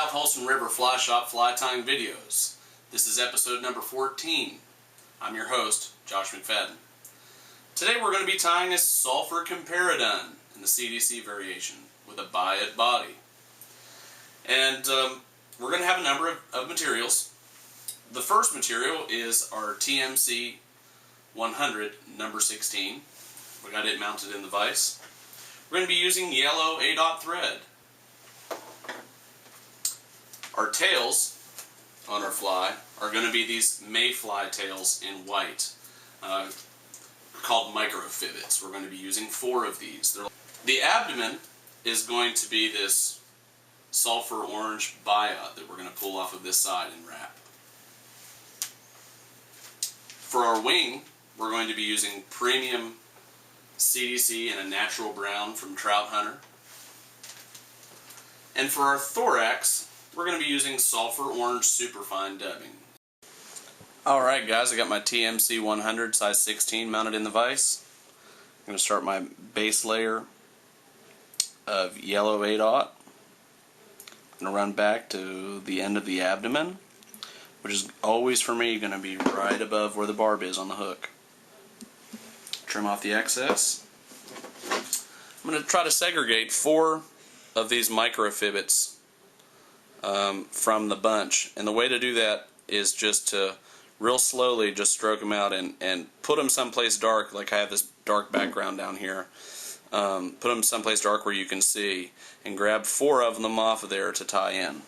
South Holston River Fly Shop Fly Tying videos. This is episode number 14. I'm your host, Josh McFadden. Today we're going to be tying a Sulphur Comparadun in the CDC variation with a Biot body. And we're going to have a number of materials. The first material is our TMC 100 number 16. We got it mounted in the vise. We're going to be using yellow A-dot thread. Our tails on our fly are going to be these mayfly tails in white, called microfibbits. We're going to be using 4 of these. The abdomen is going to be this sulfur orange biot that we're going to pull off of this side and wrap. For our wing, we're going to be using premium CDC in a natural brown from Trout Hunter. And for our thorax, we're going to be using sulfur orange superfine dubbing. Alright guys, I got my TMC 100 size 16 mounted in the vise. I'm going to start my base layer of yellow A-dot. I'm going to run back to the end of the abdomen, which is always for me going to be right above where the barb is on the hook. Trim off the excess. I'm going to try to segregate 4 of these microfibbits from the bunch, and the way to do that is just to real slowly just stroke them out and put them someplace dark, like I have this dark background down here. Put them someplace dark where you can see, and grab 4 of them off of there to tie in.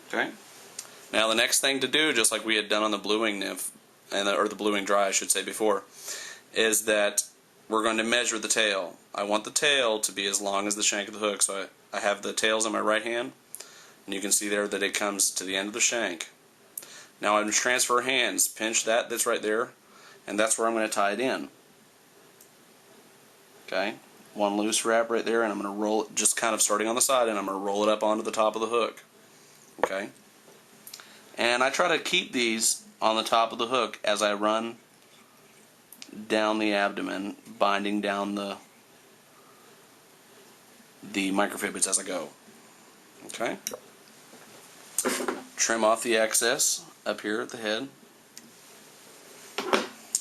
Okay. Now the next thing to do, just like we had done on the blue wing nymph, or the blue wing dry I should say before, is that we're going to measure the tail. I want the tail to be as long as the shank of the hook, so I have the tails in my right hand, and you can see there that it comes to the end of the shank. Now I'm going to transfer hands, pinch that's right there, and that's where I'm going to tie it in. Okay, one loose wrap right there, and I'm going to roll it, just kind of starting on the side, and I'm going to roll it up onto the top of the hook. Okay, and I try to keep these on the top of the hook as I run down the abdomen, binding down the microfibbits as I go. Okay, trim off the excess up here at the head.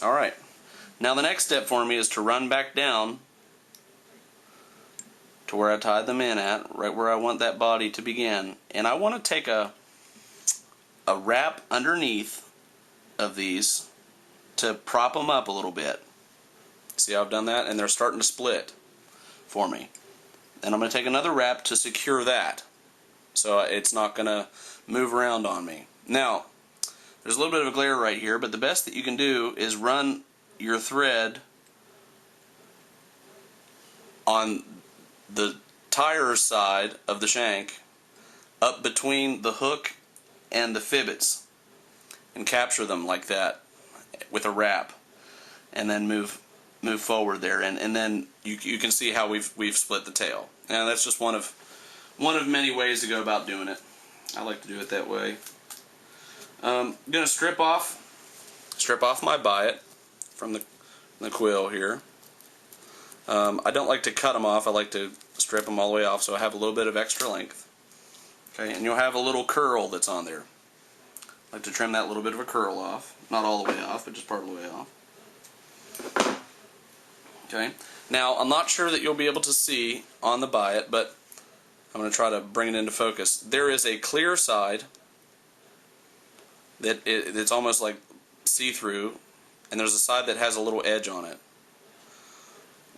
Alright, now the next step for me is to run back down to where I tied them in at, right where I want that body to begin, and I want to take a wrap underneath of these to prop them up a little bit. See how I've done that? And they're starting to split for me. And I'm going to take another wrap to secure that, so it's not going to move around on me. Now, there's a little bit of a glare right here, but the best that you can do is run your thread on the tire side of the shank up between the hook and the fibbits and capture them like that with a wrap, and then move forward there, and then you can see how we've split the tail. Now that's just one of many ways to go about doing it. I like to do it that way. I'm gonna strip off my biot from the quill here. I don't like to cut them off. I like to strip them all the way off, so I have a little bit of extra length. Okay, and you'll have a little curl that's on there. I like to trim that little bit of a curl off, not all the way off, but just part of the way off. Okay, now I'm not sure that you'll be able to see on the biot, but I'm going to try to bring it into focus. There is a clear side that it's almost like see-through, and there's a side that has a little edge on it.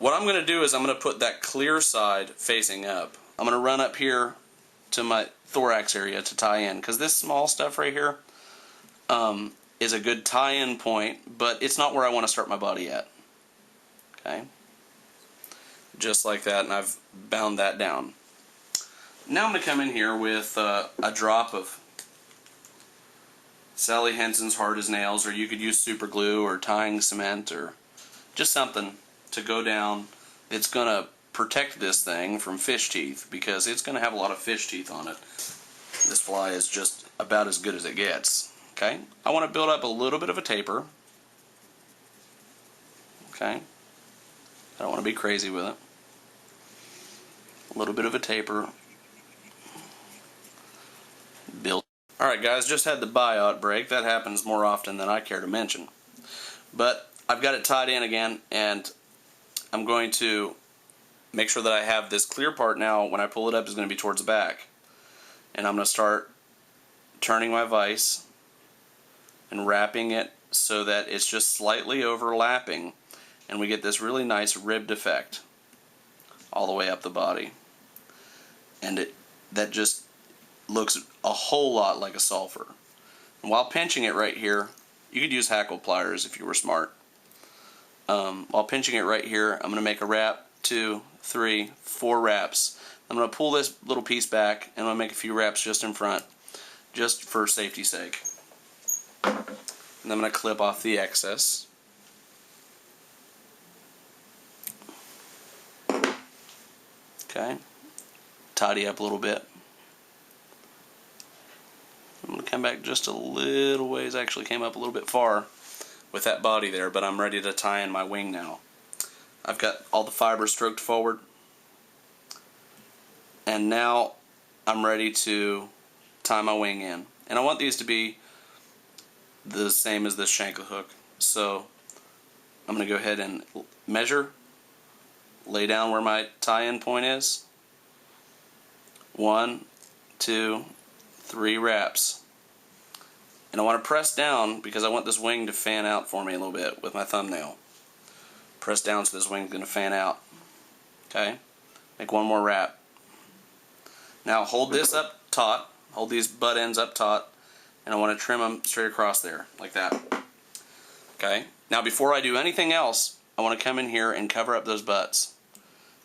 What I'm going to do is I'm going to put that clear side facing up. I'm going to run up here to my thorax area to tie in, because this small stuff right here is a good tie-in point, but it's not where I want to start my body at. Okay, just like that, and I've bound that down. Now I'm going to come in here with a drop of Sally Hansen's Hard as Nails, or you could use super glue or tying cement or just something to go down. It's going to protect this thing from fish teeth, because it's going to have a lot of fish teeth on it. This fly is just about as good as it gets. Okay, I want to build up a little bit of a taper. Okay, I don't want to be crazy with it. A little bit of a taper. built. Alright guys, just had the biot break. That happens more often than I care to mention. But I've got it tied in again, and I'm going to make sure that I have this clear part now. When I pull it up, is going to be towards the back. And I'm going to start turning my vise and wrapping it so that it's just slightly overlapping, and we get this really nice ribbed effect all the way up the body. And that just looks a whole lot like a sulphur. And while pinching it right here, you could use hackle pliers if you were smart. While pinching it right here, I'm going to make a wrap, 2, 3, 4 wraps. I'm going to pull this little piece back, and I'm going to make a few wraps just in front, just for safety's sake. And I'm going to clip off the excess. Okay. Tidy up a little bit. I'm going to come back just a little ways. I actually came up a little bit far with that body there, but I'm ready to tie in my wing now. I've got all the fibers stroked forward, and now I'm ready to tie my wing in. And I want these to be the same as this shank hook. So I'm going to go ahead and measure, lay down where my tie-in point is. 1, 2, 3 wraps. And I want to press down because I want this wing to fan out for me a little bit with my thumbnail. Press down so this wing's going to fan out. Okay? Make one more wrap. Now hold this up taut. Hold these butt ends up taut. And I want to trim them straight across there, like that. Okay? Now before I do anything else, I want to come in here and cover up those butts.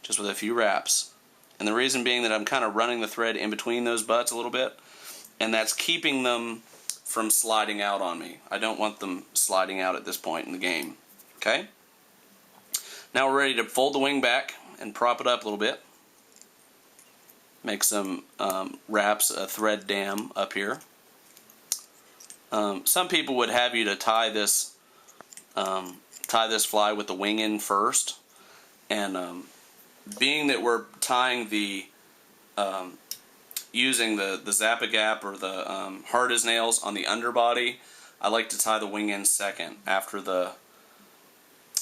Just with a few wraps. And the reason being that I'm kind of running the thread in between those butts a little bit. And that's keeping them from sliding out on me. I don't want them sliding out at this point in the game. Okay? Now we're ready to fold the wing back and prop it up a little bit. Make some wraps, a thread dam up here. Some people would have you to tie this fly with the wing in first, and being that we're tying the using the Zap-A-Gap or the hard as nails on the underbody, I like to tie the wing in second after the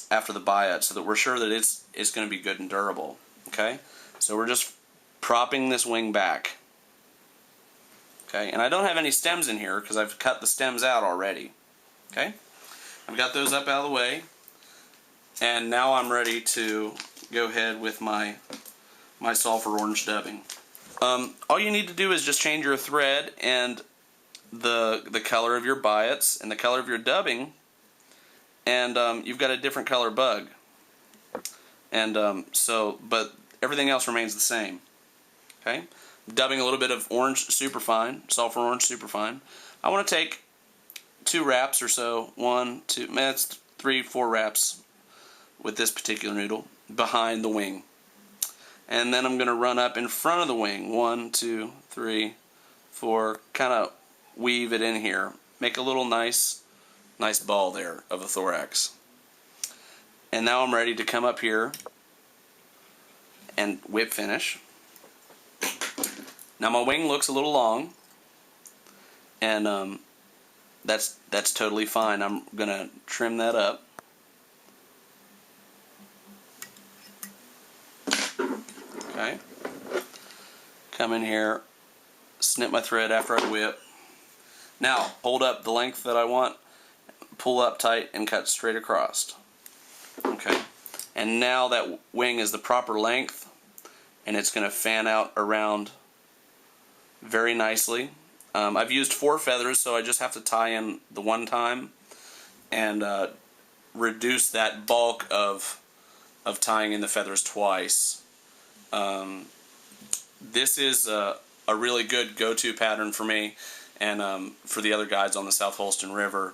biot, so that we're sure that it's going to be good and durable. Okay, so we're just propping this wing back. Okay, and I don't have any stems in here because I've cut the stems out already. Okay, I've got those up out of the way, and now I'm ready to go ahead with my sulphur orange dubbing. All you need to do is just change your thread and the color of your biots and the color of your dubbing, and you've got a different color bug. And but everything else remains the same. Okay, dubbing a little bit of orange superfine, sulphur orange superfine. I want to take 2 wraps or so, 1, 2, that's 3, 4 wraps with this particular noodle behind the wing. And then I'm going to run up in front of the wing, 1, 2, 3, 4, kind of weave it in here. Make a little nice ball there of a thorax. And now I'm ready to come up here and whip finish. Now my wing looks a little long, and that's totally fine. I'm going to trim that up. Okay. Come in here, snip my thread after I whip. Now, hold up the length that I want, pull up tight, and cut straight across. Okay. And now that wing is the proper length, and it's going to fan out around very nicely. I've used 4 feathers, so I just have to tie in the one time and reduce that bulk of tying in the feathers twice. This is a really good go-to pattern for me and for the other guides on the South Holston River.